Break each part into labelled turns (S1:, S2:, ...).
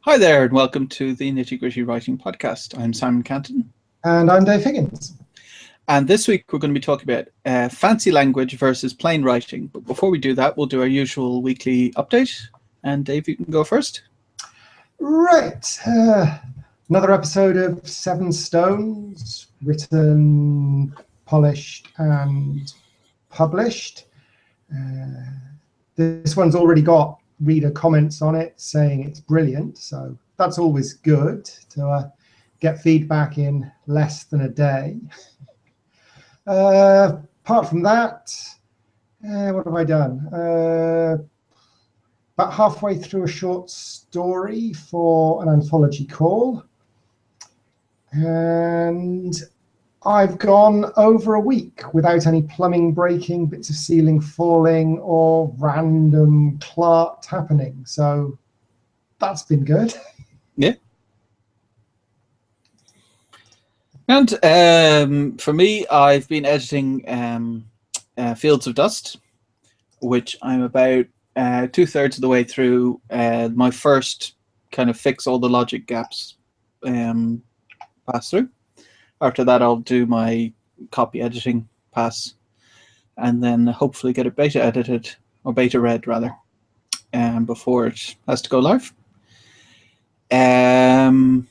S1: Hi there, and welcome to the Nitty Gritty Writing Podcast. I'm Simon Cantan.
S2: And I'm Dave Higgins.
S1: And this week we're going to be talking about fancy language versus plain writing. But before we do that, we'll do our usual weekly update. And Dave, you can go first.
S2: Right. Another episode of Seven Stones, written, polished, and published. This one's already got reader comments on it saying it's brilliant, so that's always good to get feedback in less than a day. Apart from that, what have I done? About halfway through a short story for an anthology call, and I've gone over a week without any plumbing breaking, bits of ceiling falling, or random clot happening. So that's been good.
S1: Yeah. And for me, I've been editing Fields of Dust, which I'm about 2/3 of the way through. My first kind of fix all the logic gaps pass through. After that, I'll do my copy editing pass, and then hopefully get it beta edited, or beta read rather, before it has to go live. And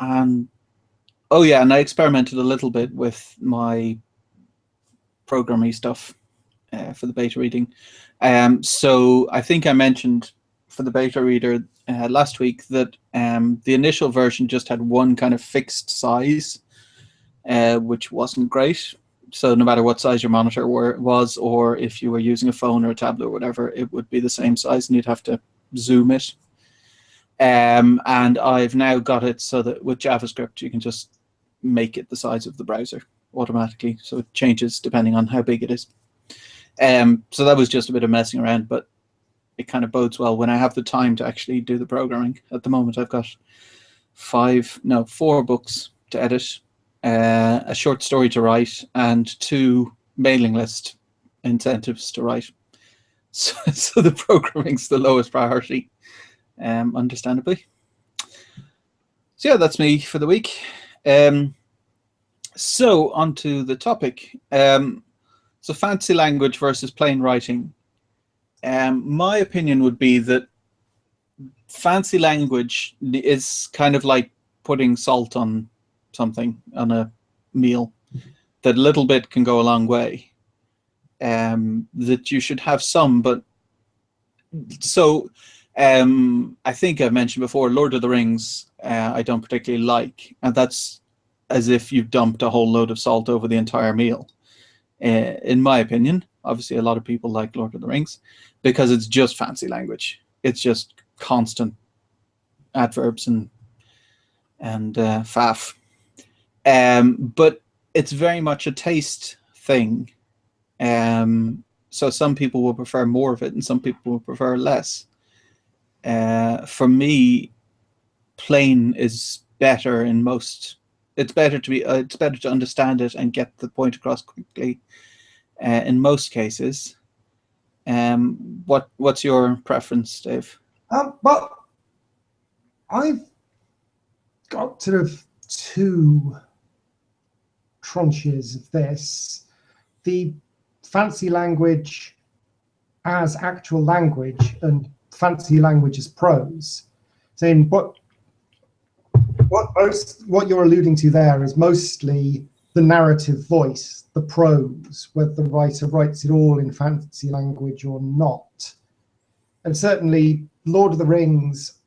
S1: oh yeah, and I experimented a little bit with my programmy stuff for the beta reading. So I think I mentioned for the beta reader last week that the initial version just had one kind of fixed size, which wasn't great. So no matter what size your monitor was, or if you were using a phone or a tablet or whatever, it would be the same size and you'd have to zoom it. And I've now got it so that with JavaScript, you can just make it the size of the browser automatically. So it changes depending on how big it is. So that was just a bit of messing around, but it kind of bodes well when I have the time to actually do the programming. At the moment, I've got 4 books to edit, a short story to write, and 2 mailing list incentives to write. So the programming's the lowest priority, understandably. So yeah, that's me for the week. So on to the topic. So fancy language versus plain writing. My opinion would be that fancy language is kind of like putting salt on something, on a meal. That little bit can go a long way. That you should have some, but so I think I've mentioned before, Lord of the Rings I don't particularly like, and that's as if you've dumped a whole load of salt over the entire meal. In my opinion, obviously a lot of people like Lord of the Rings because it's just fancy language. It's just constant adverbs and faff. But it's very much a taste thing. So some people will prefer more of it and some people will prefer less. For me, plain is better in most. It's better to understand it and get the point across quickly. In most cases. What's your preference, Dave?
S2: Well, I've got sort of 2 tranches of this. The fancy language as actual language and fancy language as prose. Saying what you're alluding to there is mostly the narrative voice, the prose, whether the writer writes it all in fancy language or not. And certainly Lord of the Rings,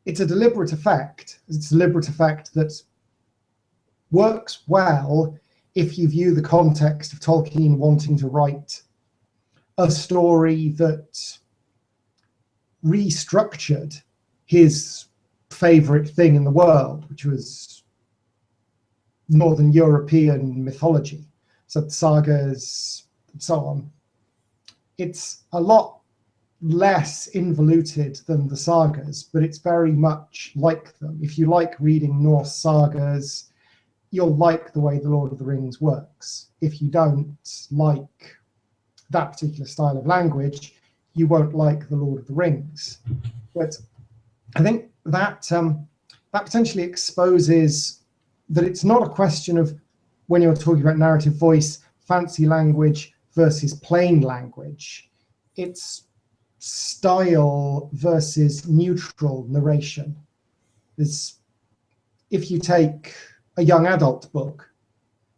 S2: it's a deliberate effect. It's a deliberate effect that works well if you view the context of Tolkien wanting to write a story that restructured his favorite thing in the world, which was Northern European mythology, so sagas and so on. It's a lot less involuted than the sagas, but it's very much like them. If you like reading Norse sagas, you'll like the way the Lord of the Rings works. If you don't like that particular style of language, you won't like the Lord of the Rings. But I think that that potentially exposes that it's not a question of, when you're talking about narrative voice, fancy language versus plain language. It's style versus neutral narration. If you take a young adult book,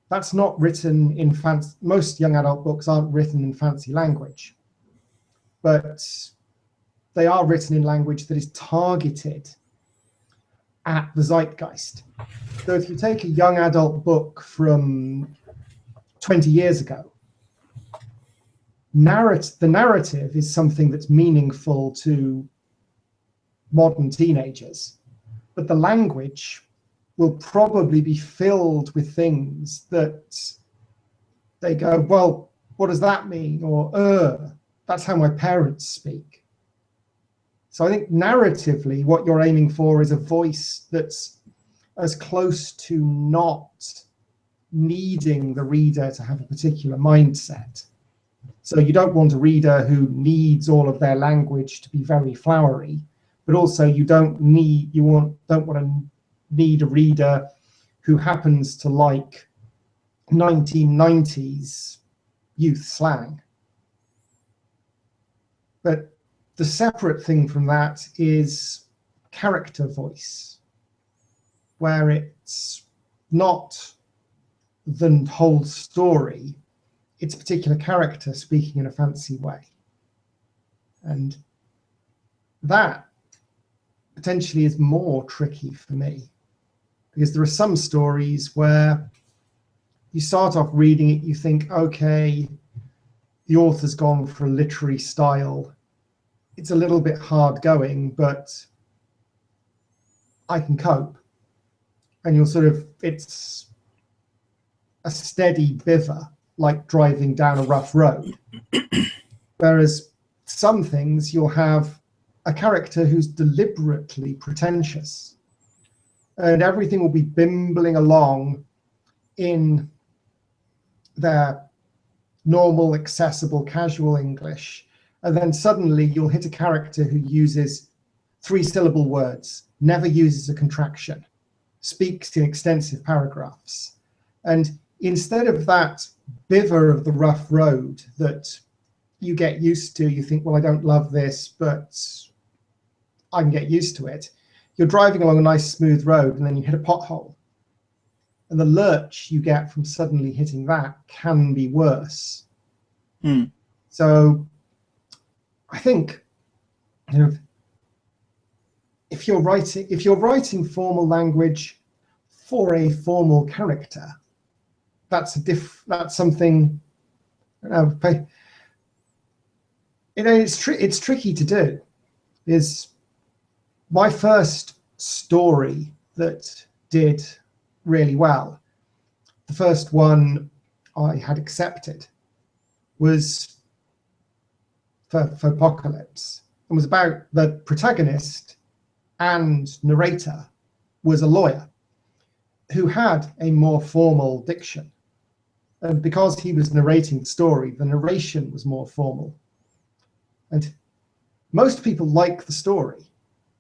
S2: that's not written in fancy. Most young adult books aren't written in fancy language, but they are written in language that is targeted at the zeitgeist. So if you take a young adult book from 20 years ago, the narrative is something that's meaningful to modern teenagers, but the language will probably be filled with things that they go, well, what does that mean? Or, that's how my parents speak. So I think narratively, what you're aiming for is a voice that's as close to not needing the reader to have a particular mindset. So you don't want a reader who needs all of their language to be very flowery, but also you don't want to need a reader who happens to like 1990s youth slang. But the separate thing from that is character voice, where it's not the whole story, it's a particular character speaking in a fancy way. And that potentially is more tricky for me, because there are some stories where you start off reading it, you think, okay, the author's gone for a literary style. It's a little bit hard going, but I can cope. And it's a steady biver, like driving down a rough road. Whereas some things, you'll have a character who's deliberately pretentious, and everything will be bimbling along in their normal, accessible, casual English. And then suddenly you'll hit a character who uses 3-syllable words, never uses a contraction, speaks in extensive paragraphs. And instead of that biver of the rough road that you get used to, you think, well, I don't love this, but I can get used to it. You're driving along a nice smooth road and then you hit a pothole. And the lurch you get from suddenly hitting that can be worse. So I think, if you're writing formal language for a formal character, that's something. It's tricky to do. Is my first story that did really well, the first one I had accepted, was for Apocalypse, and was about the protagonist and narrator was a lawyer who had a more formal diction. And because he was narrating the story, the narration was more formal. And most people like the story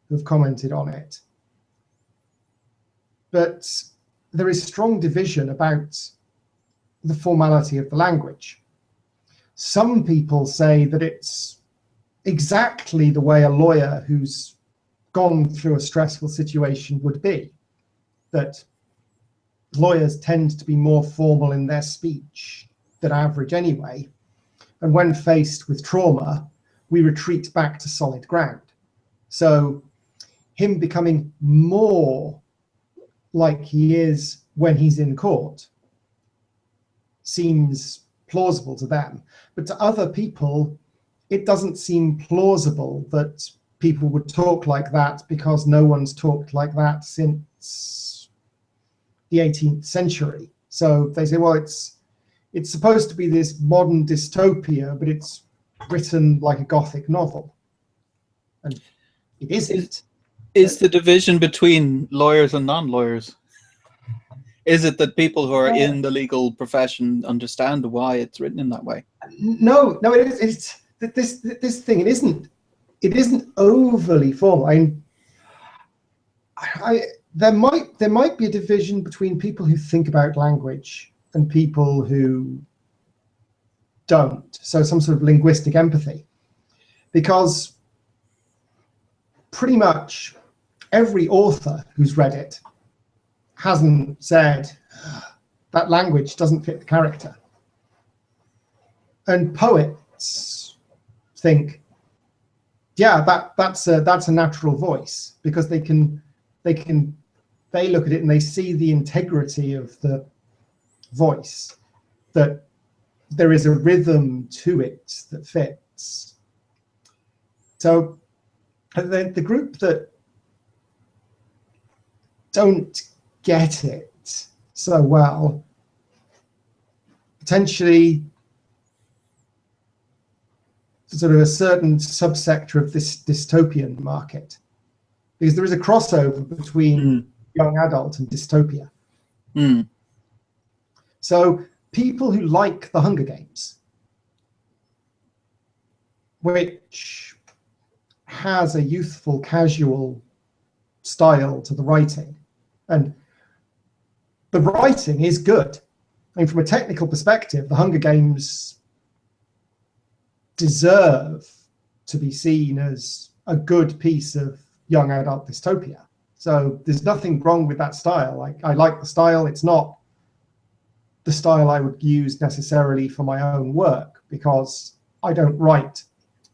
S2: who have commented on it. But there is strong division about the formality of the language. Some people say that it's exactly the way a lawyer who's gone through a stressful situation would be, that lawyers tend to be more formal in their speech than average anyway. And when faced with trauma, we retreat back to solid ground. So him becoming more like he is when he's in court seems plausible to them. But to other people, it doesn't seem plausible that people would talk like that, because no one's talked like that since the 18th century. So they say, well, it's supposed to be this modern dystopia, but it's written like a Gothic novel. And it isn't.
S1: Is the division between lawyers and non-lawyers? Is it that people who are in the legal profession understand why it's written in that way?
S2: No, it is. It's this thing. It isn't overly formal. there might be a division between people who think about language and people who don't. So some sort of linguistic empathy, because pretty much every author who's read it hasn't said that language doesn't fit the character. And poets think, yeah, that's a natural voice, because they look at it and they see the integrity of the voice, that there is a rhythm to it that fits. So the group that don't get it so well, potentially sort of a certain subsector of this dystopian market, because there is a crossover between young adult and dystopia. So people who like the Hunger Games, which has a youthful, casual style to the writing, and the writing is good. I mean, from a technical perspective, the Hunger Games deserve to be seen as a good piece of young adult dystopia. So there's nothing wrong with that style. I like the style. It's not the style I would use necessarily for my own work, because I don't write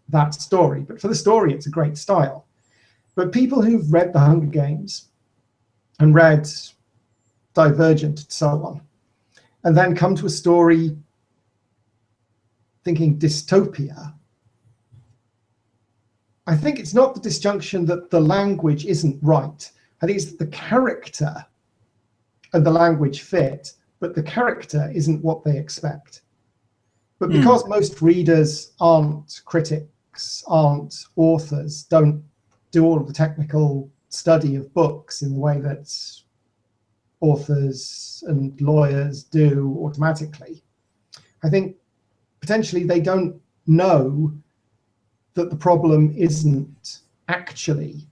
S2: that story. But for the story, it's a great style. But people who've read the Hunger Games and read Divergent and so on, and then come to a story thinking dystopia, I think it's not the disjunction that the language isn't right. I think it's that the character and the language fit, but the character isn't what they expect. But because most readers aren't critics, aren't authors, don't do all of the technical study of books in the way that authors and lawyers do automatically, I think potentially they don't know that the problem isn't actually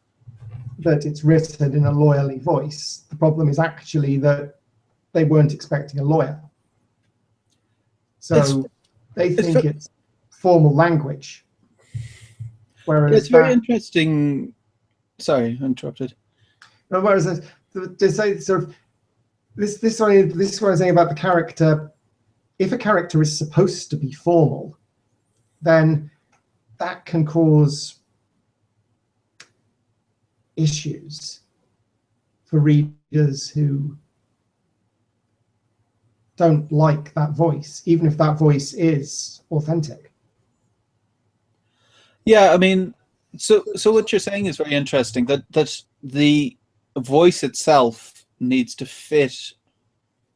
S2: that it's written in a lawyerly voice. The problem is actually that they weren't expecting a lawyer. So they think it's formal language. Whereas
S1: it's very interesting. Sorry, I interrupted.
S2: Whereas they say sort of this is what I'm saying about the character. If a character is supposed to be formal, then that can cause issues for readers who don't like that voice, even if that voice is authentic.
S1: Yeah, I mean, so what you're saying is very interesting, that the voice itself needs to fit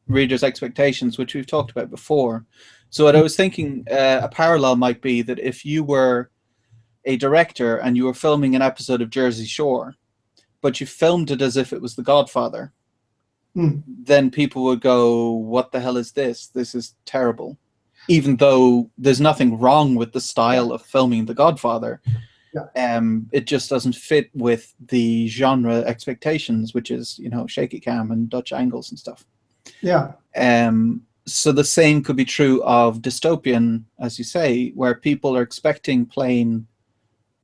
S1: readers' expectations, which we've talked about before. So what I was thinking, a parallel might be that if you were a director and you were filming an episode of Jersey Shore, but you filmed it as if it was The Godfather, then people would go, what the hell is this? This is terrible. Even though there's nothing wrong with the style of filming The Godfather. It just doesn't fit with the genre expectations, which is, you know, shaky cam and Dutch angles and stuff. So the same could be true of dystopian, as you say, where people are expecting plain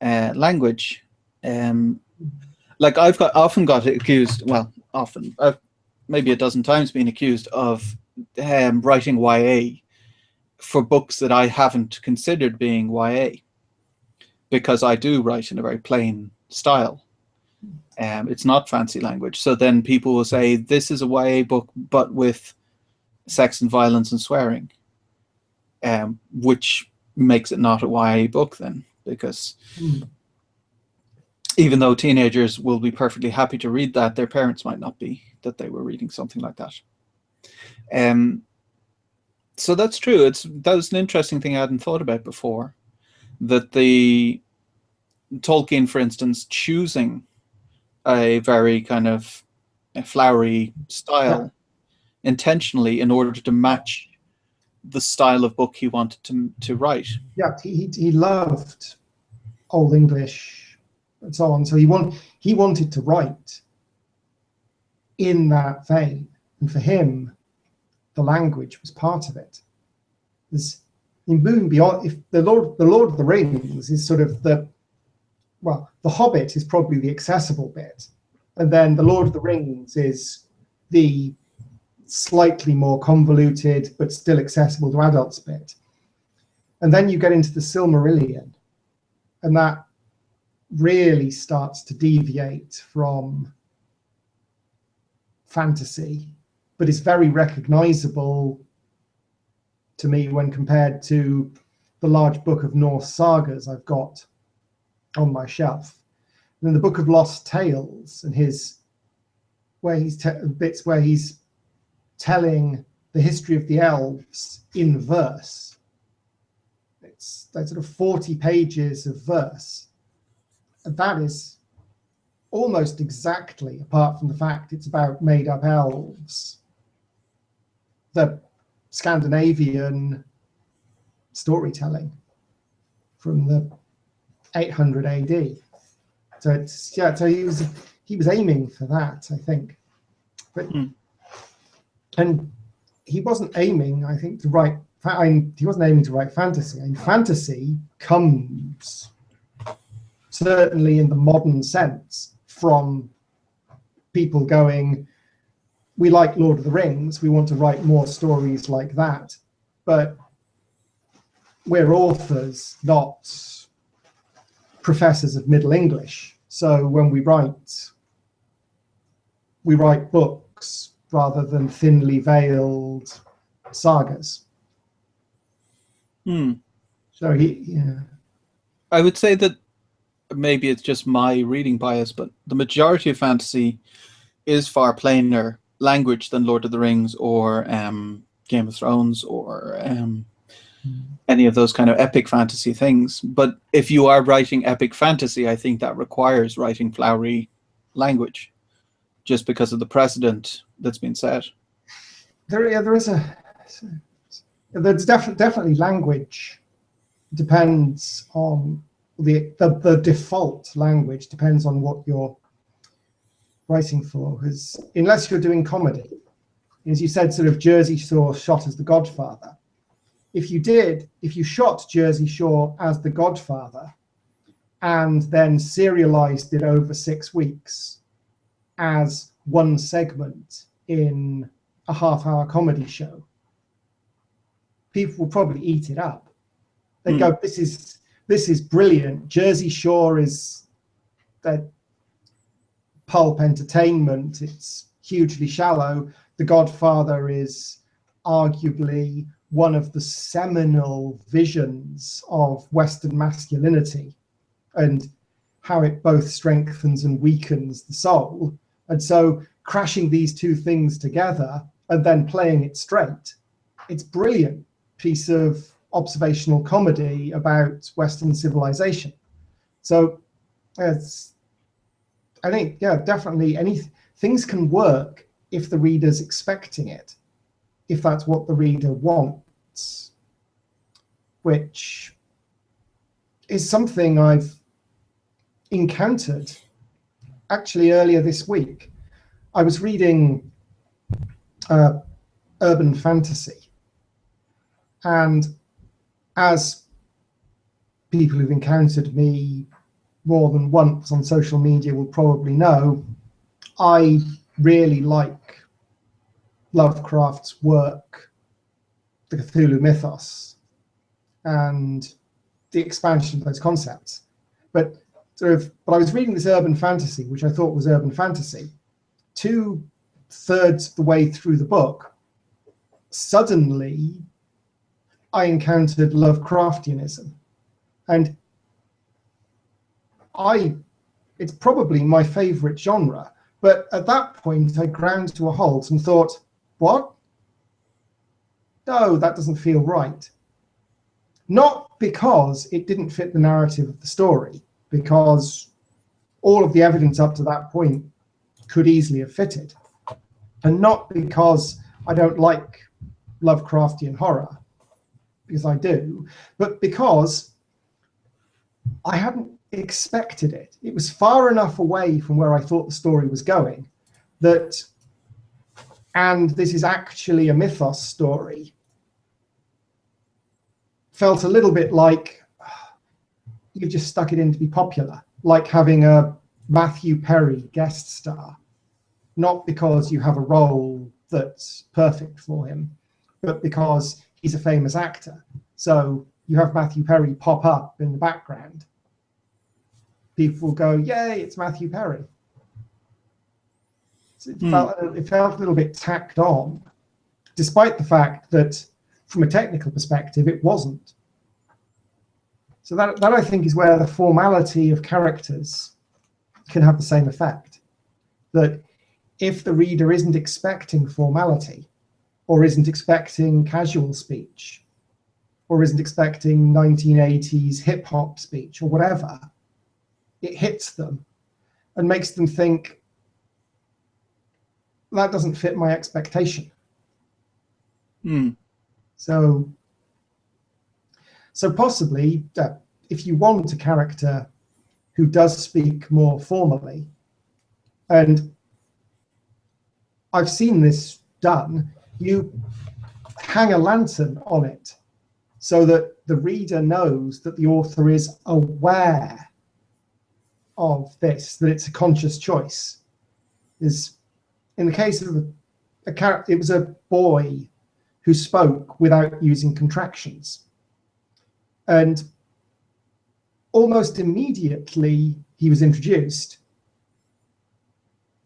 S1: language. Like I've often got accused, well, often, I've maybe a dozen times been accused of writing YA for books that I haven't considered being YA, because I do write in a very plain style. It's not fancy language. So then people will say, this is a YA book, but with sex and violence and swearing, which makes it not a YA book then, because even though teenagers will be perfectly happy to read that, their parents might not be, that they were reading something like that. So that's true. That was an interesting thing I hadn't thought about before, that the Tolkien, for instance, choosing a very kind of flowery style intentionally in order to match the style of book he wanted to write.
S2: Yeah, he loved Old English and so on. So he wanted to write in that vein. And for him, the language was part of it. In moving beyond, if the Lord of the Rings is sort of the Hobbit is probably the accessible bit, and then the Lord of the Rings is the slightly more convoluted but still accessible to adults bit. And then you get into the Silmarillion, and that really starts to deviate from fantasy, but is very recognizable to me when compared to the large book of Norse sagas I've got on my shelf. And then the Book of Lost Tales and bits where he's telling the history of the elves in verse. It's that sort of 40 pages of verse. And that is almost exactly, apart from the fact it's about made-up elves, the Scandinavian storytelling from the 800 AD. So so he was aiming for that, I think. But and he wasn't aiming, I think, to write. He wasn't aiming to write fantasy. I mean, fantasy comes, certainly in the modern sense, from people going, we like Lord of the Rings, we want to write more stories like that. But we're authors, not professors of Middle English. So when we write books rather than thinly veiled sagas. So
S1: I would say that maybe it's just my reading bias, but the majority of fantasy is far plainer language than Lord of the Rings or Game of Thrones or any of those kind of epic fantasy things. But if you are writing epic fantasy, I think that requires writing flowery language, just because of the precedent that's been set.
S2: There's definitely language. Depends on the default language depends on what you're writing for. Because unless you're doing comedy, as you said, sort of Jersey Shore shot as The Godfather. If you shot Jersey Shore as The Godfather and then serialized it over 6 weeks as one segment in a half-hour comedy show, people will probably eat it up. They go, this is brilliant. Jersey Shore is that pulp entertainment. It's hugely shallow. The Godfather is arguably one of the seminal visions of Western masculinity and how it both strengthens and weakens the soul. And so crashing these two things together and then playing it straight, it's brilliant piece of observational comedy about Western civilization. So I think, definitely things can work if the reader's expecting it, if that's what the reader wants, which is something I've encountered actually earlier this week. I was reading urban fantasy, and as people who've encountered me more than once on social media will probably know, I really like Lovecraft's work, the Cthulhu mythos, and the expansion of those concepts. But I was reading this urban fantasy, which I thought was urban fantasy. 2/3 of the way through the book, suddenly I encountered Lovecraftianism, and it's probably my favorite genre. But at that point, I ground to a halt and thought, what? No, that doesn't feel right. Not because it didn't fit the narrative of the story, because all of the evidence up to that point could easily have fitted. And not because I don't like Lovecraftian horror, because I do, but because I hadn't expected it. It was far enough away from where I thought the story was going that and this is actually a mythos story, felt a little bit like you've just stuck it in to be popular, like having a Matthew Perry guest star, not because you have a role that's perfect for him, but because he's a famous actor. So you have Matthew Perry pop up in the background. People will go, yay, it's Matthew Perry. So it felt a little bit tacked on, despite the fact that from a technical perspective, it wasn't. So that I think is where the formality of characters can have the same effect. That if the reader isn't expecting formality, or isn't expecting casual speech, or isn't expecting 1980s hip hop speech or whatever, it hits them and makes them think, that doesn't fit my expectation. So possibly, if you want a character who does speak more formally, and I've seen this done, you hang a lantern on it so that the reader knows that the author is aware of this, that it's a conscious choice. Is in the case of a character, it was a boy who spoke without using contractions. And almost immediately he was introduced,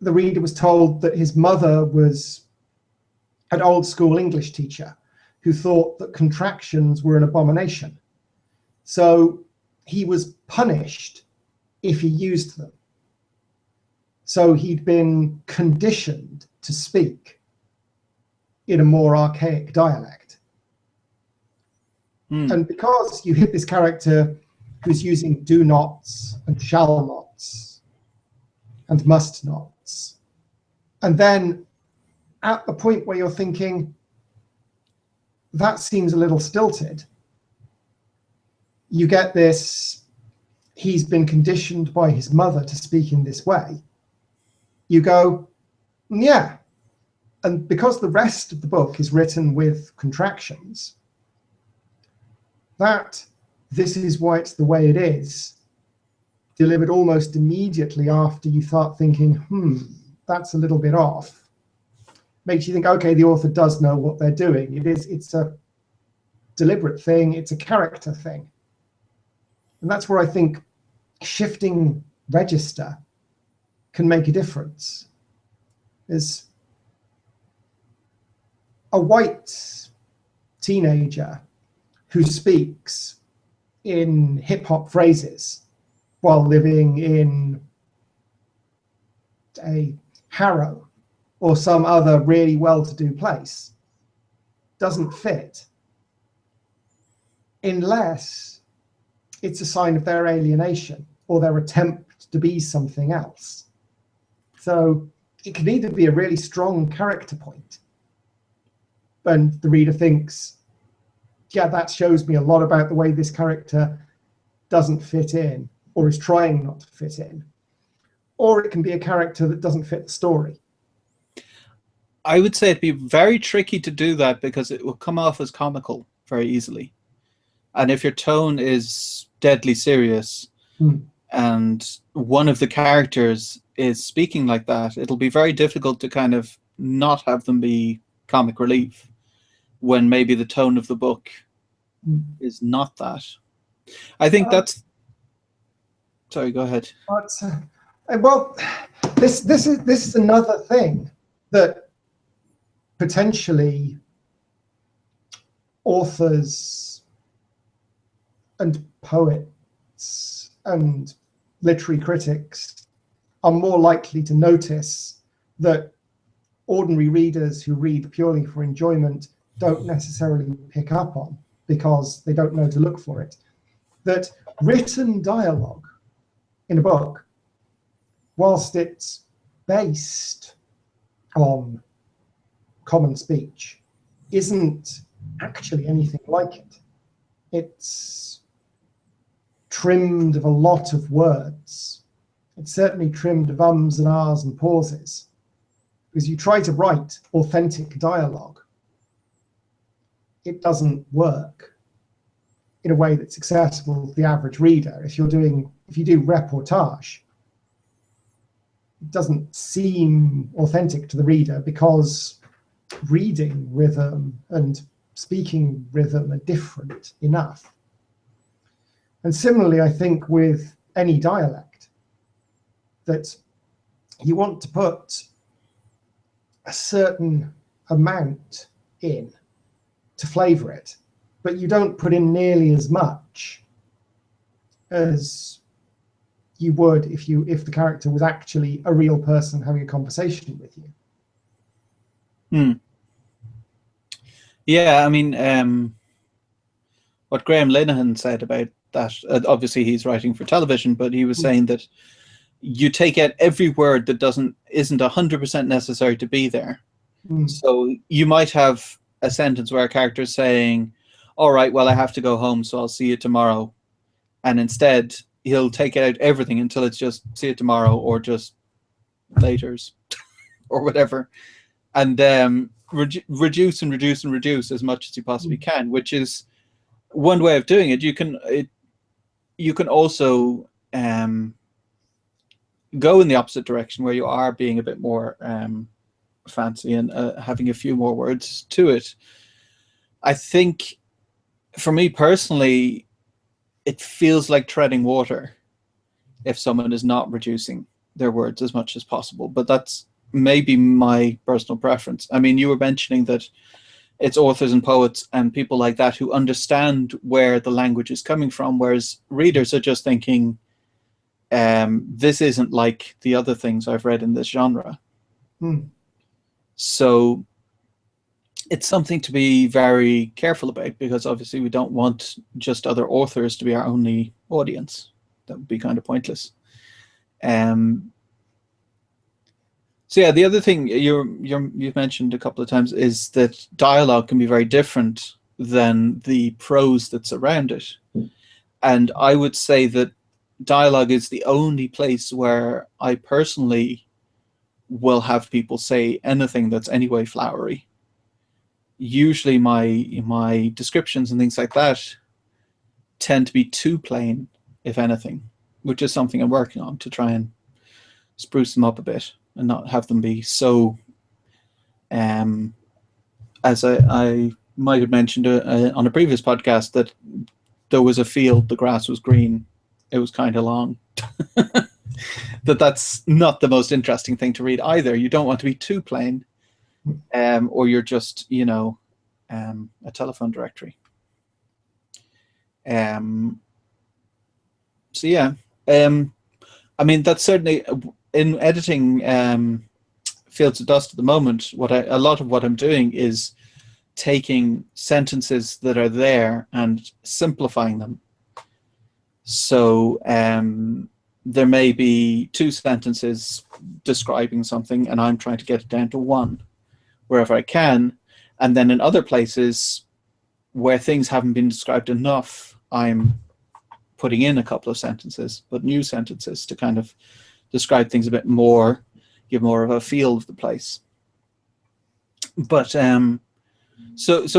S2: the reader was told that his mother was an old school English teacher who thought that contractions were an abomination. So he was punished if he used them. So he'd been conditioned to speak in a more archaic dialect. And because you hit this character who's using do nots and shall nots and must nots, and then at the point where you're thinking, that seems a little stilted, you get this, he's been conditioned by his mother to speak in this way. You go, yeah. And because the rest of the book is written with contractions, that this is why it's the way it is, delivered almost immediately after you start thinking, that's a little bit off, makes you think, okay, the author does know what they're doing. It's a deliberate thing, it's a character thing. And that's where I think shifting register can make a difference. Is a white teenager who speaks in hip-hop phrases while living in a Harrow or some other really well-to-do place doesn't fit, unless it's a sign of their alienation or their attempt to be something else. So it can either be a really strong character point, and the reader thinks, yeah, that shows me a lot about the way this character doesn't fit in or is trying not to fit in. Or it can be a character that doesn't fit the story.
S1: I would say it'd be very tricky to do that because it will come off as comical very easily. And if your tone is deadly serious and one of the characters is speaking like that, it'll be very difficult to kind of not have them be comic relief when maybe the tone of the book is not that. I think that's... Sorry, go ahead.
S2: But, well, this is another thing that potentially authors and poets and literary critics are more likely to notice that ordinary readers who read purely for enjoyment don't necessarily pick up on because they don't know to look for it. That written dialogue in a book, whilst it's based on common speech, isn't actually anything like it. It's trimmed of a lot of words. It's certainly trimmed of ums and ahs and pauses. Because you try to write authentic dialogue, it doesn't work in a way that's accessible to the average reader. If you do reportage, it doesn't seem authentic to the reader because reading rhythm and speaking rhythm are different enough. And similarly, I think with any dialect, that you want to put a certain amount in to flavour it, but you don't put in nearly as much as you would if the character was actually a real person having a conversation with you.
S1: Yeah, I mean, what Graham Linehan said about that, obviously he's writing for television, but he was saying that you take out every word that isn't 100% necessary to be there. So you might have a sentence where a character is saying, all right, well, I have to go home, so I'll see you tomorrow. And instead, he'll take out everything until it's just see you tomorrow or just laters or whatever. And reduce and reduce and reduce as much as you possibly can, which is one way of doing it. You can also go in the opposite direction where you are being a bit more fancy and having a few more words to it. I think for me personally, it feels like treading water if someone is not reducing their words as much as possible, but that's maybe my personal preference. I mean, you were mentioning that it's authors and poets and people like that who understand where the language is coming from, whereas readers are just thinking, this isn't like the other things I've read in this genre. So it's something to be very careful about, because obviously we don't want just other authors to be our only audience. That would be kind of pointless. So yeah, the other thing you've mentioned a couple of times is that dialogue can be very different than the prose that's around it. And I would say that dialogue is the only place where I personally will have people say anything that's anyway flowery. Usually my descriptions and things like that tend to be too plain, if anything, which is something I'm working on to try and spruce them up a bit and not have them be so, as I might have mentioned on a previous podcast, that there was a field, the grass was green, it was kind of long. That's not the most interesting thing to read either. You don't want to be too plain, or you're just, a telephone directory. So yeah, I mean, that's certainly in editing Fields of Dust at the moment. A lot of what I'm doing is taking sentences that are there and simplifying them. So there may be 2 sentences describing something, and I'm trying to get it down to 1 wherever I can. And then in other places where things haven't been described enough, I'm putting in a couple of sentences, but new sentences to kind of describe things a bit more, give more of a feel of the place. But so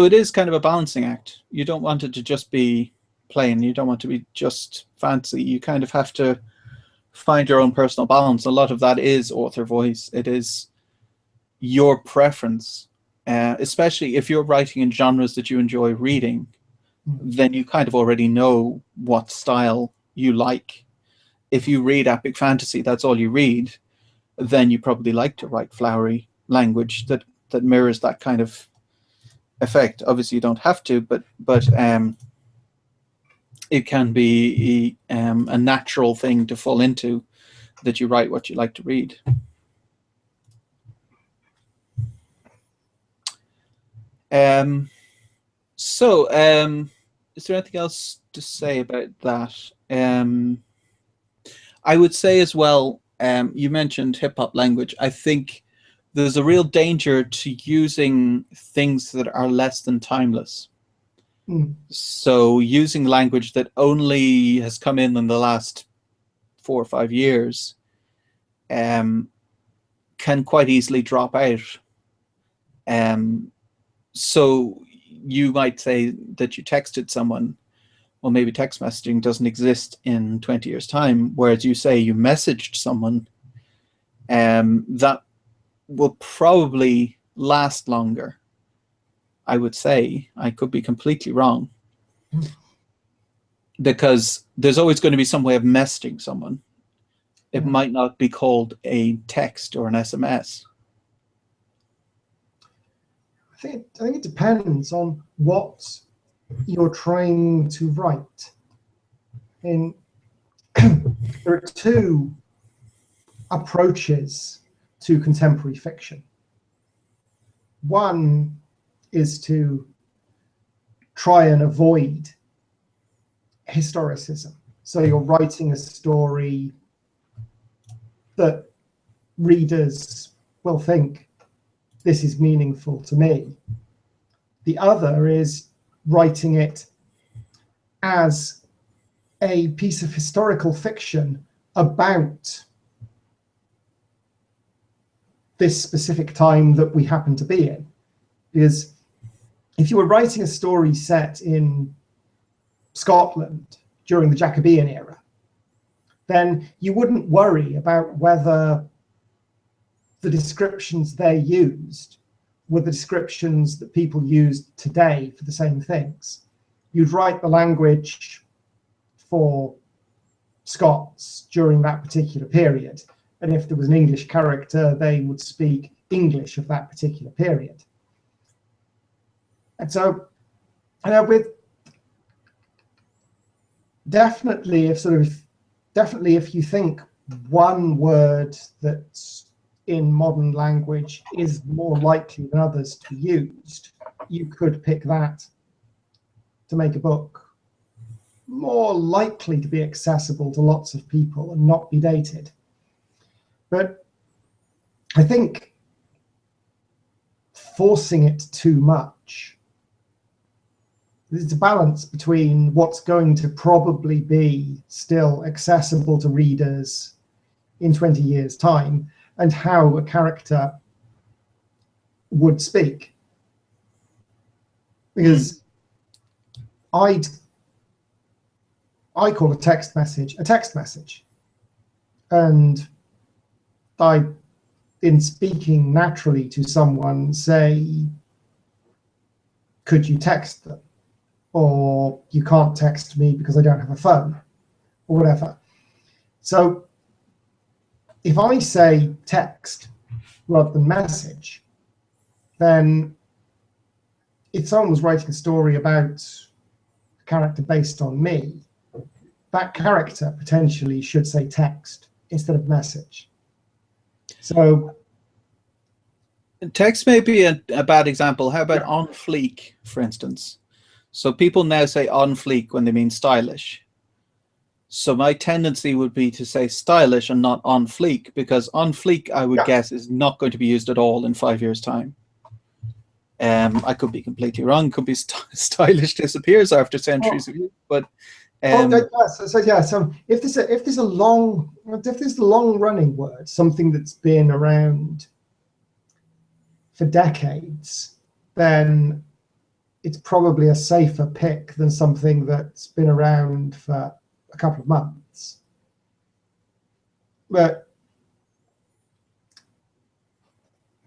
S1: it is kind of a balancing act. You don't want it to just be plain. You don't want to be just fancy. You kind of have to find your own personal balance. A lot of that is author voice. It is your preference, especially if you're writing in genres that you enjoy reading, then you kind of already know what style you like. If you read epic fantasy, that's all you read, then you probably like to write flowery language that mirrors that kind of effect. Obviously, you don't have to, but it can be a natural thing to fall into, that you write what you like to read. So is there anything else to say about that? I would say as well, you mentioned hip-hop language. I think there's a real danger to using things that are less than timeless. So using language that only has come in the last 4 or 5 years can quite easily drop out. So you might say that you texted someone. Well, maybe text messaging doesn't exist in 20 years' time, whereas you say you messaged someone, that will probably last longer. I would say. I could be completely wrong. Because there's always going to be some way of messaging someone. It might not be called a text or an SMS.
S2: I think it depends on what you're trying to write. There are two approaches to contemporary fiction. One is to try and avoid historicism. So you're writing a story that readers will think, this is meaningful to me. The other is writing it as a piece of historical fiction about this specific time that we happen to be in. Because if you were writing a story set in Scotland during the Jacobean era, then you wouldn't worry about whether the descriptions they used were the descriptions that people used today for the same things. You'd write the language for Scots during that particular period, and if there was an English character, they would speak English of that particular period. And so, with definitely if you think one word that's in modern language is more likely than others to be used, you could pick that to make a book more likely to be accessible to lots of people and not be dated. But I think forcing it too much, there's a balance between what's going to probably be still accessible to readers in 20 years' time and how a character would speak. Because I call a text message a text message. And I, in speaking naturally to someone, say, could you text them? Or you can't text me because I don't have a phone, or whatever. So if I say text rather than message, then if someone was writing a story about a character based on me, that character potentially should say text instead of message. So
S1: text may be a bad example. How about on fleek, for instance? So people now say on fleek when they mean stylish. So my tendency would be to say stylish and not on fleek, because on fleek, I would guess, is not going to be used at all in 5 years' time. I could be completely wrong. Could be stylish disappears after centuries of use, but
S2: so if there's a long running word, something that's been around for decades, then it's probably a safer pick than something that's been around for a couple of months. But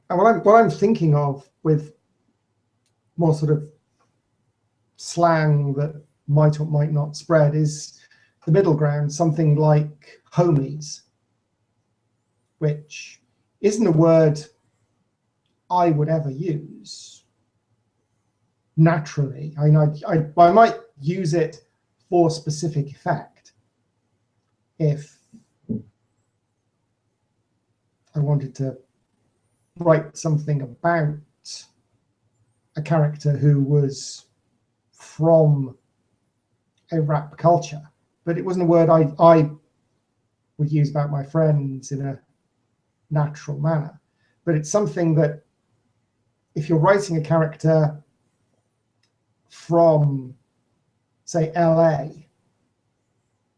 S2: what I'm thinking of with more sort of slang that might or might not spread is the middle ground, something like homies, which isn't a word I would ever use naturally. I might use it for specific effect if I wanted to write something about a character who was from a rap culture, but it wasn't a word I would use about my friends in a natural manner. But it's something that if you're writing a character from, say, LA,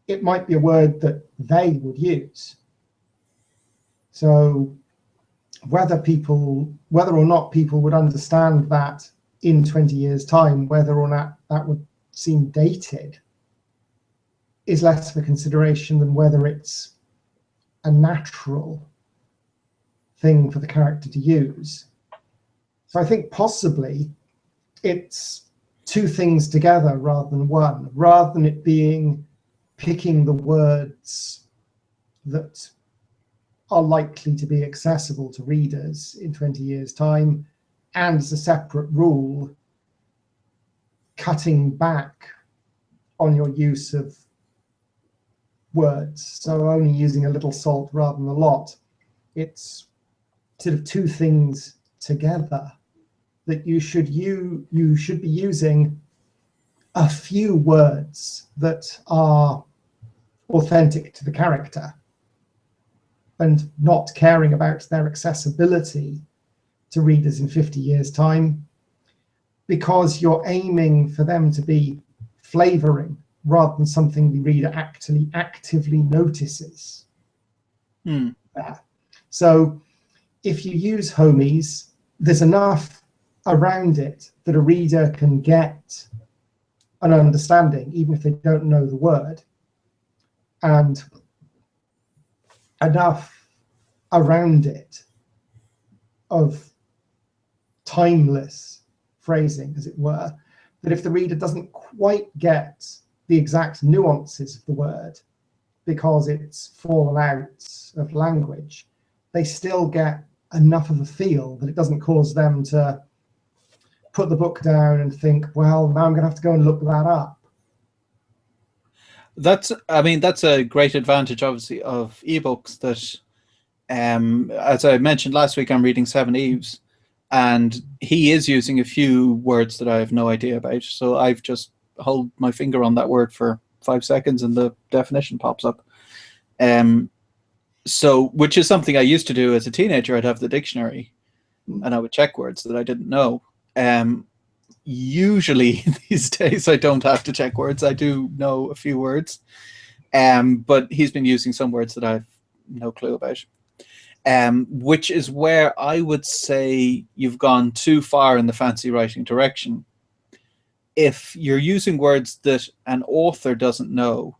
S2: it might be a word that they would use. So whether or not people would understand that in 20 years' time, whether or not that would seem dated, is less of a consideration than whether it's a natural thing for the character to use. So I think possibly it's two things together rather than one, rather than it being picking the words that are likely to be accessible to readers in 20 years' time, and as a separate rule, cutting back on your use of words. So only using a little salt rather than a lot. It's sort of two things together, that you should be using a few words that are authentic to the character and not caring about their accessibility to readers in 50 years' time, because you're aiming for them to be flavoring rather than something the reader actually actively notices. So if you use homies, there's enough around it that a reader can get an understanding, even if they don't know the word, and enough around it of timeless phrasing, as it were, that if the reader doesn't quite get the exact nuances of the word because it's fallen out of language, they still get enough of a feel that it doesn't cause them to put the book down and think, well, now I'm going to have to go and look that up.
S1: That's a great advantage, obviously, of ebooks. That, as I mentioned last week, I'm reading Seven Eves, and he is using a few words that I have no idea about. So I've just hold my finger on that word for 5 seconds, and the definition pops up. So, which is something I used to do as a teenager. I'd have the dictionary, and I would check words that I didn't know. Usually these days I don't have to check words. I do know a few words, but he's been using some words that I've no clue about, which is where I would say you've gone too far in the fancy writing direction. If you're using words that an author doesn't know,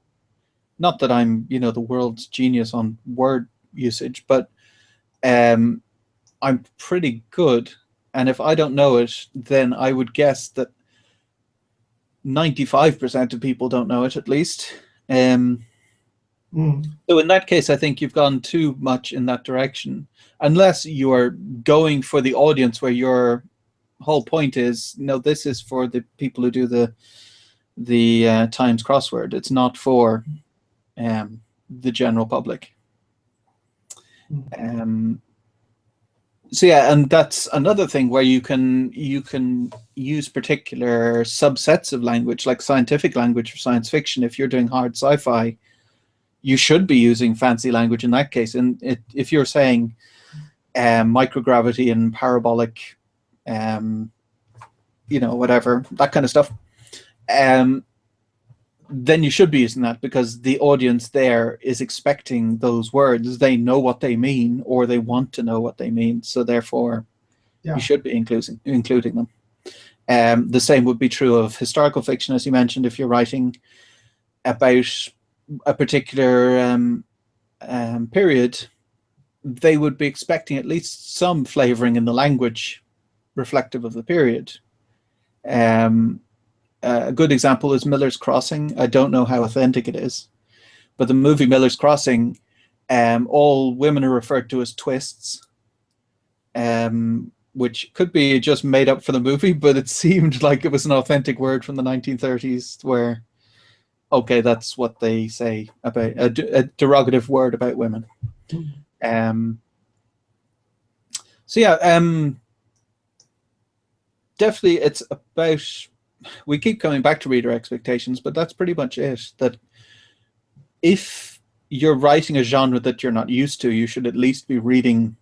S1: not that I'm the world's genius on word usage, but I'm pretty good. And if I don't know it, then I would guess that 95% of people don't know it, at least. So in that case, I think you've gone too much in that direction, unless you are going for the audience where your whole point is, no, this is for the people who do the Times crossword. It's not for the general public. So yeah, and that's another thing where you can use particular subsets of language, like scientific language for science fiction. If you're doing hard sci-fi, you should be using fancy language in that case. And if you're saying microgravity and parabolic, whatever, that kind of stuff, then you should be using that, because the audience there is expecting those words. They know what they mean, or they want to know what they mean. So therefore, you should be including them. The same would be true of historical fiction, as you mentioned. If you're writing about a particular period, they would be expecting at least some flavoring in the language reflective of the period. A good example is Miller's Crossing. I don't know how authentic it is, but the movie Miller's Crossing, all women are referred to as twists, which could be just made up for the movie, but it seemed like it was an authentic word from the 1930s where, okay, that's what they say about a derogative word about women. So yeah, definitely it's about, we keep coming back to reader expectations, but that's pretty much it. That if you're writing a genre that you're not used to, you should at least be reading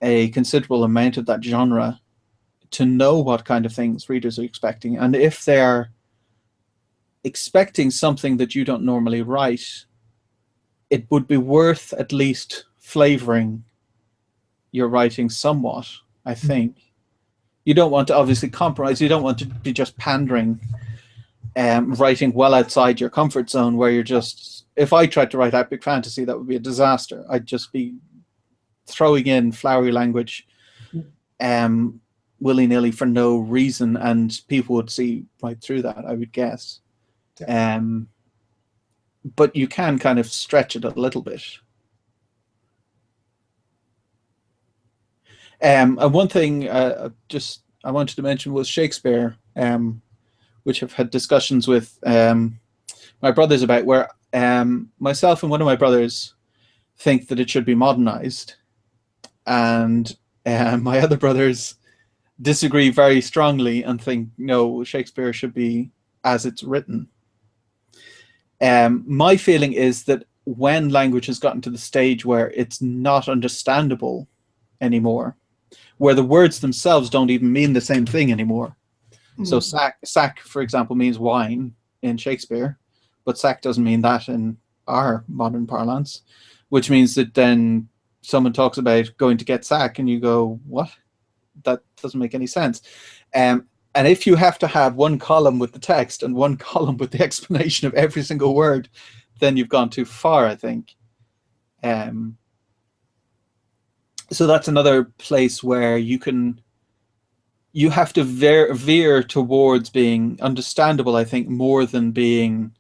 S1: a considerable amount of that genre to know what kind of things readers are expecting. And if they're expecting something that you don't normally write, it would be worth at least flavoring your writing somewhat, I think. You don't want to obviously compromise. You don't want to be just pandering, writing well outside your comfort zone, where you're just, if I tried to write epic fantasy, that would be a disaster. I'd just be throwing in flowery language willy-nilly for no reason, and people would see right through that, I would guess.
S2: Yeah.
S1: But you can kind of stretch it a little bit. And one thing I wanted to mention was Shakespeare, which I've had discussions with my brothers about, where myself and one of my brothers think that it should be modernized, and my other brothers disagree very strongly and think, no, Shakespeare should be as it's written. My feeling is that when language has gotten to the stage where it's not understandable anymore, where the words themselves don't even mean the same thing anymore. So sack, for example, means wine in Shakespeare, but sack doesn't mean that in our modern parlance, which means that then someone talks about going to get sack and you go, what? That doesn't make any sense. And if you have to have one column with the text and one column with the explanation of every single word, then you've gone too far, I think. So that's another place where you have to veer towards being understandable, I think, more than being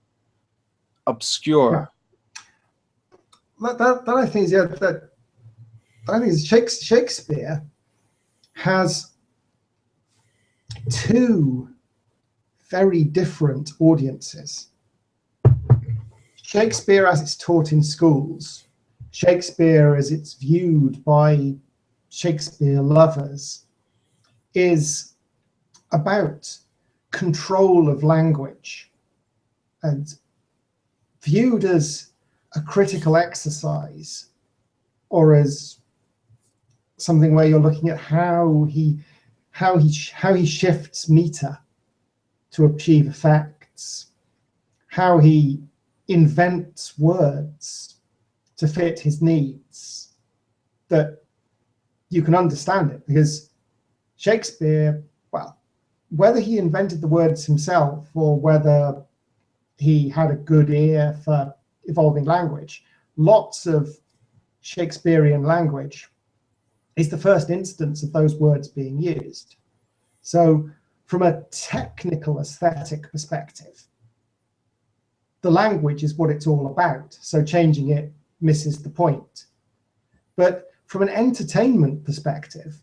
S1: obscure.
S2: Yeah. That I think is, yeah, that I think is Shakespeare has two very different audiences. Shakespeare as it's taught in schools, Shakespeare as it's viewed by Shakespeare lovers, is about control of language and viewed as a critical exercise, or as something where you're looking at how he shifts meter to achieve effects, how he invents words to fit his needs, that you can understand it. Because Shakespeare, well, whether he invented the words himself or whether he had a good ear for evolving language, lots of Shakespearean language is the first instance of those words being used. So from a technical aesthetic perspective, the language is what it's all about. So changing it misses the point. But from an entertainment perspective,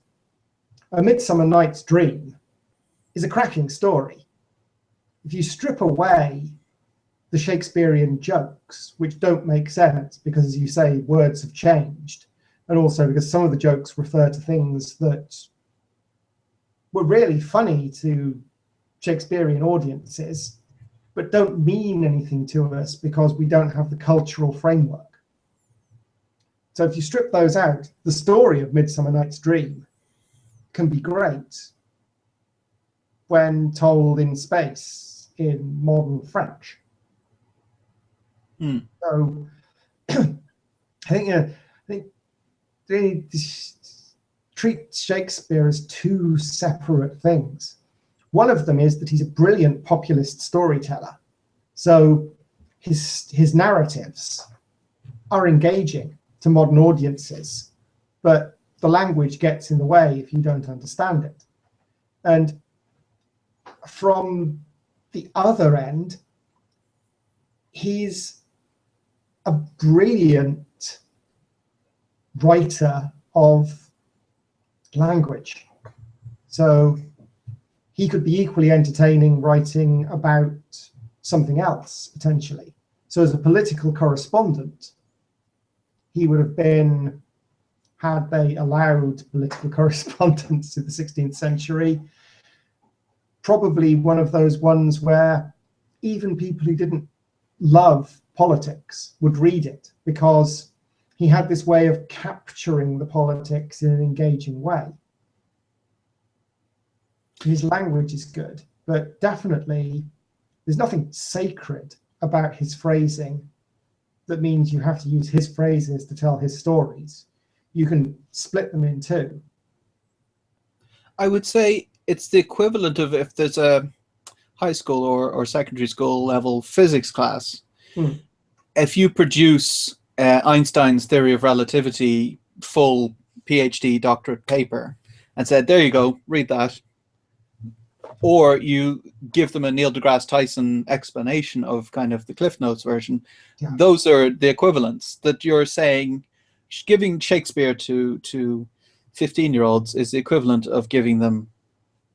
S2: A Midsummer Night's Dream is a cracking story. If you strip away the Shakespearean jokes, which don't make sense because, as you say, words have changed, and also because some of the jokes refer to things that were really funny to Shakespearean audiences, but don't mean anything to us because we don't have the cultural framework. So if you strip those out, the story of Midsummer Night's Dream can be great when told in space in modern French. So I think they treat Shakespeare as two separate things. One of them is that he's a brilliant populist storyteller. So his narratives are engaging to modern audiences, but the language gets in the way if you don't understand it. And from the other end, he's a brilliant writer of language. So he could be equally entertaining writing about something else, potentially. So as a political correspondent, he would have been, had they allowed political correspondence in the 16th century, probably one of those ones where even people who didn't love politics would read it, because he had this way of capturing the politics in an engaging way. His language is good, but definitely there's nothing sacred about his phrasing that means you have to use his phrases to tell his stories. you can split them in two.
S1: I would say it's the equivalent of if there's a high school or secondary school level physics class. If you produce Einstein's theory of relativity full PhD doctorate paper and said, there you go, read that, or you give them a Neil deGrasse Tyson explanation of kind of the Cliff Notes version, those are the equivalents. That you're saying giving Shakespeare to 15-year-olds is the equivalent of giving them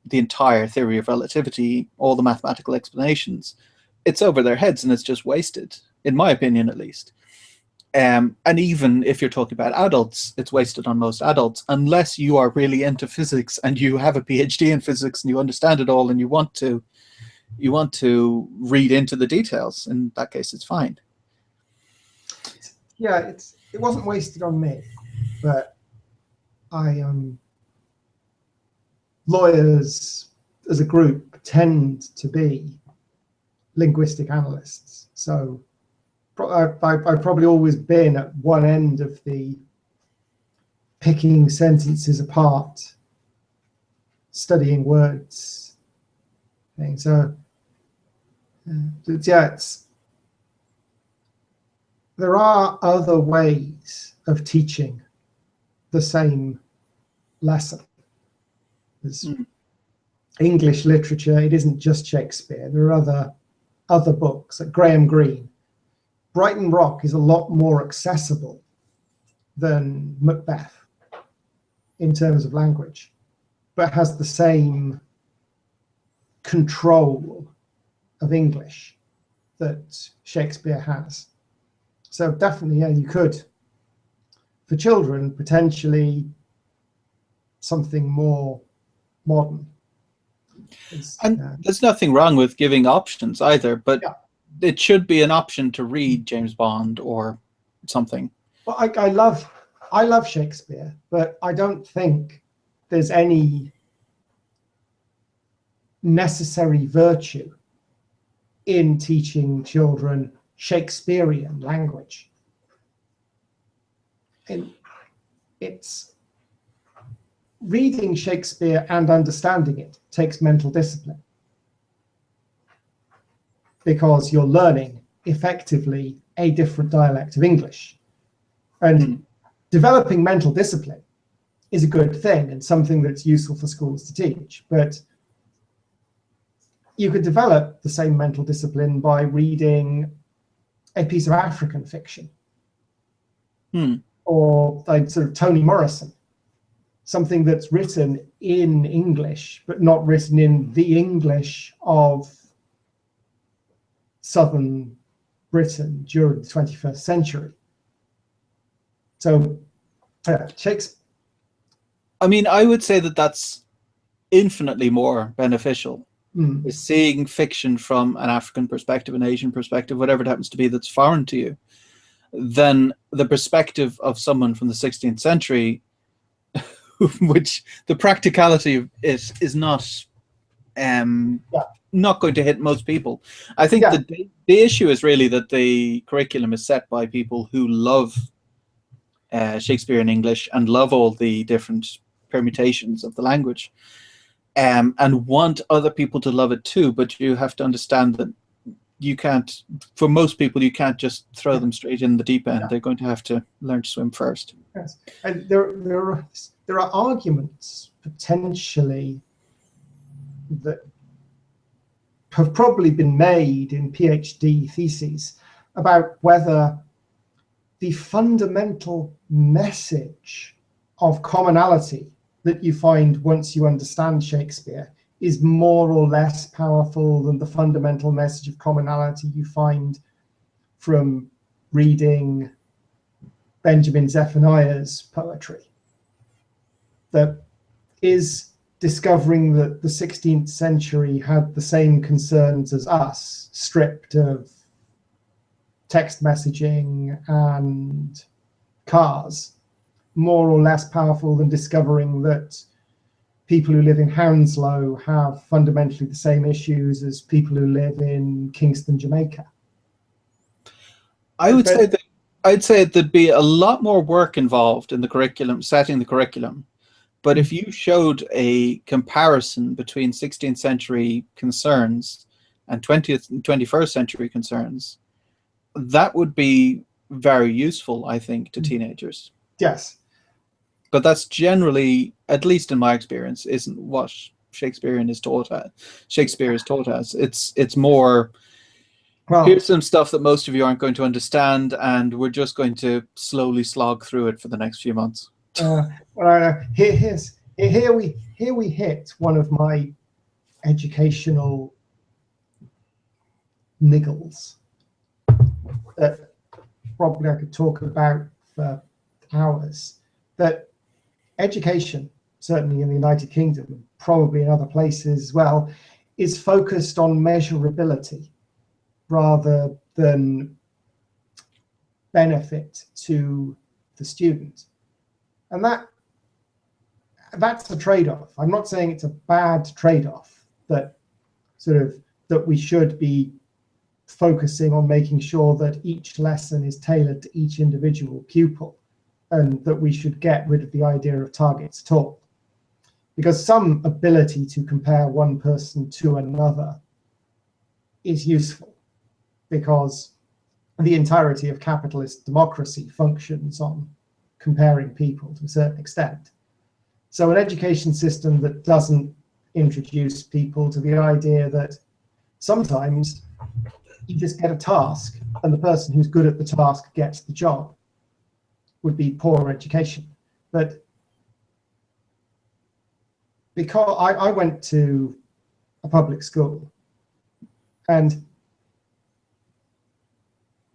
S1: the entire theory of relativity, all the mathematical explanations. It's over their heads and it's just wasted, in my opinion at least. And even if you're talking about adults, it's wasted on most adults, unless you are really into physics and you have a PhD in physics and you understand it all and you want to read into the details. In that case, it's fine.
S2: Yeah, it wasn't wasted on me, but lawyers as a group tend to be linguistic analysts. So I've probably always been at one end of the picking sentences apart, studying words thing. So there are other ways of teaching the same lesson. There's English literature, it isn't just Shakespeare. There are other books, like Graham Greene. Brighton Rock is a lot more accessible than Macbeth in terms of language, but has the same control of English that Shakespeare has. So definitely, yeah, you could, for children, potentially something more modern.
S1: There's nothing wrong with giving options either, but it should be an option to read James Bond or something.
S2: Well, I love Shakespeare, but I don't think there's any necessary virtue in teaching children Shakespearean language. And it's reading Shakespeare and understanding it takes mental discipline, because you're learning effectively a different dialect of English. And developing mental discipline is a good thing and something that's useful for schools to teach. But you could develop the same mental discipline by reading a piece of African fiction, or like sort of Toni Morrison, something that's written in English, but not written in the English of Southern Britain during the 21st century. So, Shakespeare.
S1: I mean, I would say that that's infinitely more beneficial. Is seeing fiction from an African perspective, an Asian perspective, whatever it happens to be that's foreign to you, than the perspective of someone from the 16th century, which the practicality of it is not going to hit most people. I think the issue is really that the curriculum is set by people who love Shakespeare in English and love all the different permutations of the language, and want other people to love it too. But you have to understand that you can't, for most people, you can't just throw them straight in the deep end. They're going to have to learn to swim first.
S2: Yes. And there are arguments potentially that have probably been made in PhD theses about whether the fundamental message of commonality that you find once you understand Shakespeare is more or less powerful than the fundamental message of commonality you find from reading Benjamin Zephaniah's poetry. That is discovering that the 16th century had the same concerns as us, stripped of text messaging and cars, more or less powerful than discovering that people who live in Hounslow have fundamentally the same issues as people who live in Kingston, Jamaica.
S1: I would say that I'd say there'd be a lot more work involved in the curriculum, setting the curriculum. But if you showed a comparison between 16th century concerns and 20th and 21st century concerns, that would be very useful, I think, to teenagers.
S2: Yes.
S1: But that's generally, at least in my experience, isn't what Shakespeare is taught as. It's more,
S2: Well,
S1: here's some stuff that most of you aren't going to understand, and we're just going to slowly slog through it for the next few months.
S2: Here we hit one of my educational niggles that probably I could talk about for hours. That education, certainly in the United Kingdom, and probably in other places as well, is focused on measurability rather than benefit to the student. And that's a trade-off. I'm not saying it's a bad trade-off, that we should be focusing on making sure that each lesson is tailored to each individual pupil, and that we should get rid of the idea of targets at all. Because some ability to compare one person to another is useful, because the entirety of capitalist democracy functions on comparing people to a certain extent. So an education system that doesn't introduce people to the idea that sometimes you just get a task and the person who's good at the task gets the job would be poor education. But because I went to a public school, and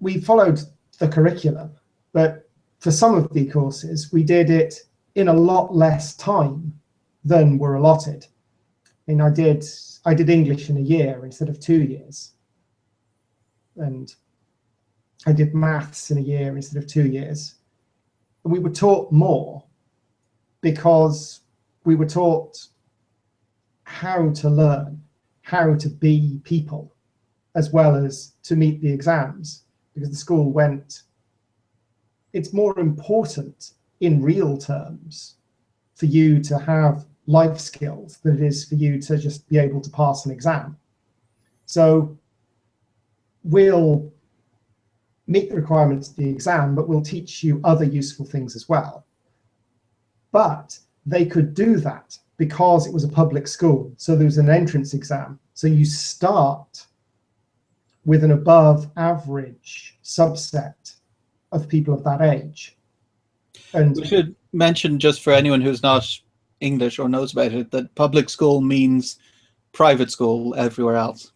S2: we followed the curriculum, but for some of the courses, we did it in a lot less time than were allotted. And I did English in a year instead of 2 years. And I did maths in a year instead of 2 years. And we were taught more because we were taught how to learn, how to be people, as well as to meet the exams, because the school went, it's more important in real terms for you to have life skills than it is for you to just be able to pass an exam. So we'll meet the requirements of the exam, but we'll teach you other useful things as well. But they could do that because it was a public school. So there was an entrance exam. So you start with an above average subset of people of that age. And
S1: we should mention, just for anyone who's not English or knows about it, that public school means private school everywhere else.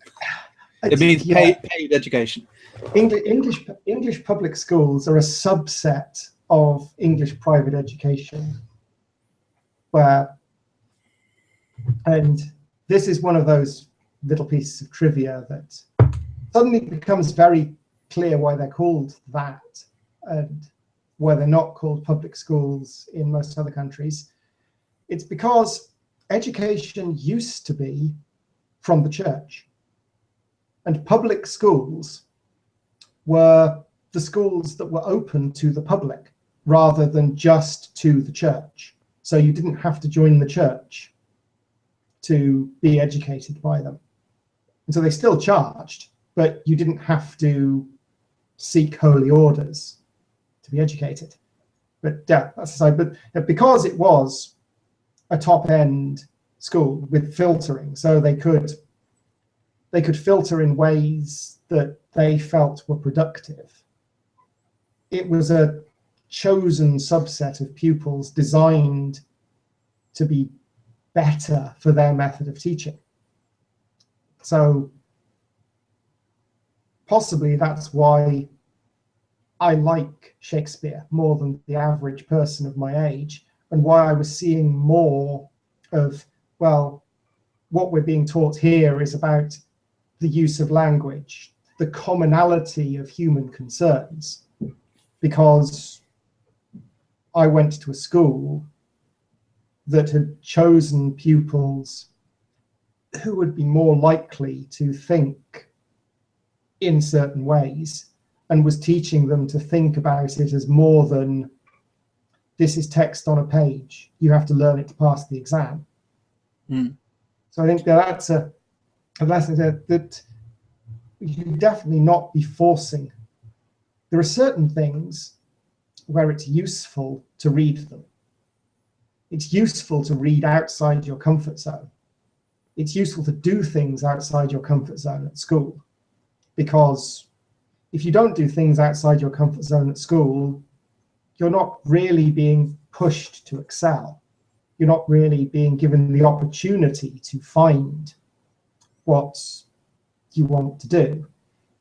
S1: It means paid education.
S2: English public schools are a subset of English private education, and this is one of those little pieces of trivia that suddenly becomes very clear why they're called that and why they're not called public schools in most other countries. It's because education used to be from the church, and public schools were the schools that were open to the public rather than just to the church. So you didn't have to join the church to be educated by them. And so they still charged, but you didn't have to seek holy orders to be educated. But yeah, that's aside. But because it was a top-end school with filtering, so they could filter in ways that they felt were productive. It was a chosen subset of pupils designed to be better for their method of teaching. So possibly that's why I like Shakespeare more than the average person of my age, and why I was seeing more of, well, what we're being taught here is about the use of language, the commonality of human concerns, because I went to a school that had chosen pupils who would be more likely to think in certain ways and was teaching them to think about it as more than this is text on a page. You have to learn it to pass the exam. So I think that's a lesson that you definitely not be forcing. There are certain things where it's useful to read them. It's useful to read outside your comfort zone. It's useful to do things outside your comfort zone at school, because if you don't do things outside your comfort zone at school, you're not really being pushed to excel. You're not really being given the opportunity to find what you want to do.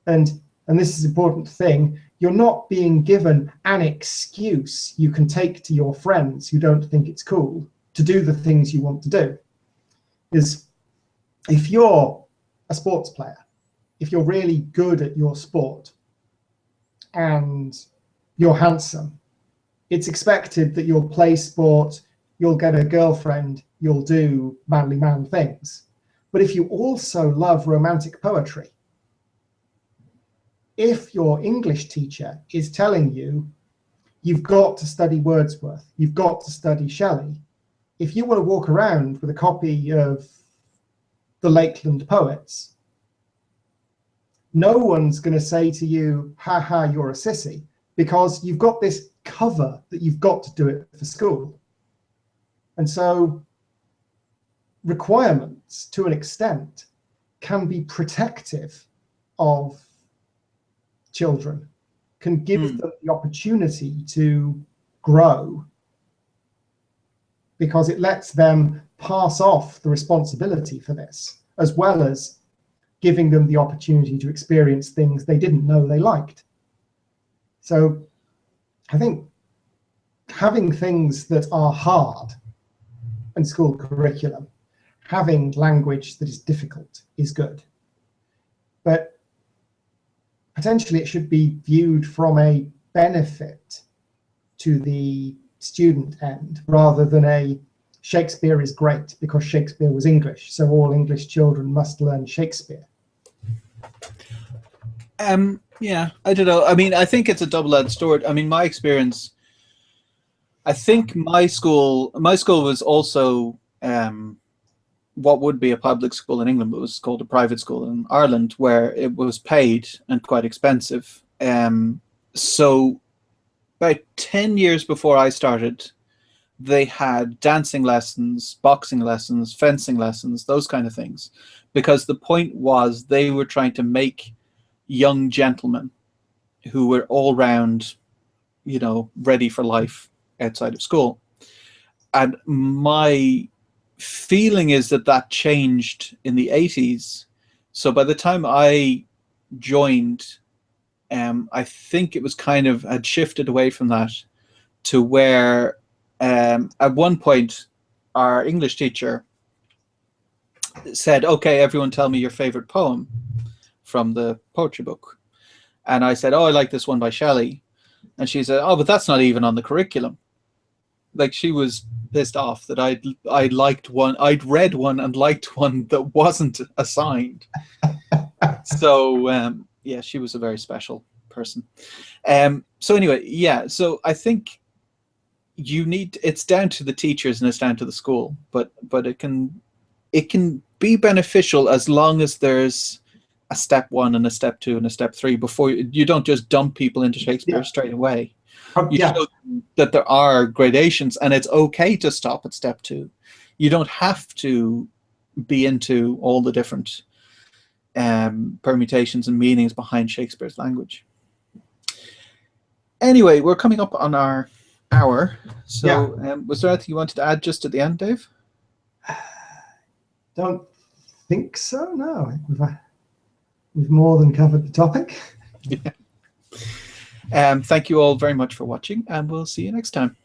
S2: And this is an important thing, you're not being given an excuse you can take to your friends who don't think it's cool to do the things you want to do. Is if you're a sports player, if you're really good at your sport and you're handsome, it's expected that you'll play sport, you'll get a girlfriend, you'll do manly man things. But if you also love romantic poetry, if your English teacher is telling you, you've got to study Wordsworth, you've got to study Shelley, if you want to walk around with a copy of the Lakeland Poets, no one's going to say to you, ha ha, you're a sissy, because you've got this cover that you've got to do it for school. And so requirements, to an extent, can be protective of children, can give them the opportunity to grow, because it lets them pass off the responsibility for this, as well as giving them the opportunity to experience things they didn't know they liked. So I think having things that are hard in school curriculum, having language that is difficult is good. But potentially it should be viewed from a benefit to the student end, rather than a Shakespeare is great because Shakespeare was English, so all English children must learn Shakespeare.
S1: Yeah, I don't know. I mean, I think it's a double-edged sword. I mean, my experience, I think my school was also what would be a public school in England, but was called a private school in Ireland, where it was paid and quite expensive. So about 10 years before I started, they had dancing lessons, boxing lessons, fencing lessons, those kind of things, because the point was they were trying to make young gentlemen who were all round, you know, ready for life outside of school. And my feeling is that that changed in the 80s. So by the time I joined, I think it was kind of had shifted away from that to where at one point our English teacher said, okay, everyone tell me your favorite poem from the poetry book. And I said, oh, I like this one by Shelley. And she said, oh, but that's not even on the curriculum. Like, she was pissed off that I liked one, I'd read one and liked one that wasn't assigned. So yeah, she was a very special person. So anyway, yeah, so I think it's down to the teachers and it's down to the school, but it can be beneficial as long as there's a step 1 and a step 2 and a step 3 before you don't just dump people into Shakespeare straight away. You show them that there are gradations and it's okay to stop at step 2. You don't have to be into all the different permutations and meanings behind Shakespeare's language. Anyway, we're coming up on our hour. So was there anything you wanted to add just at the end, Dave?
S2: Don't think so, no. We've more than covered the topic.
S1: Yeah. Thank you all very much for watching, and we'll see you next time.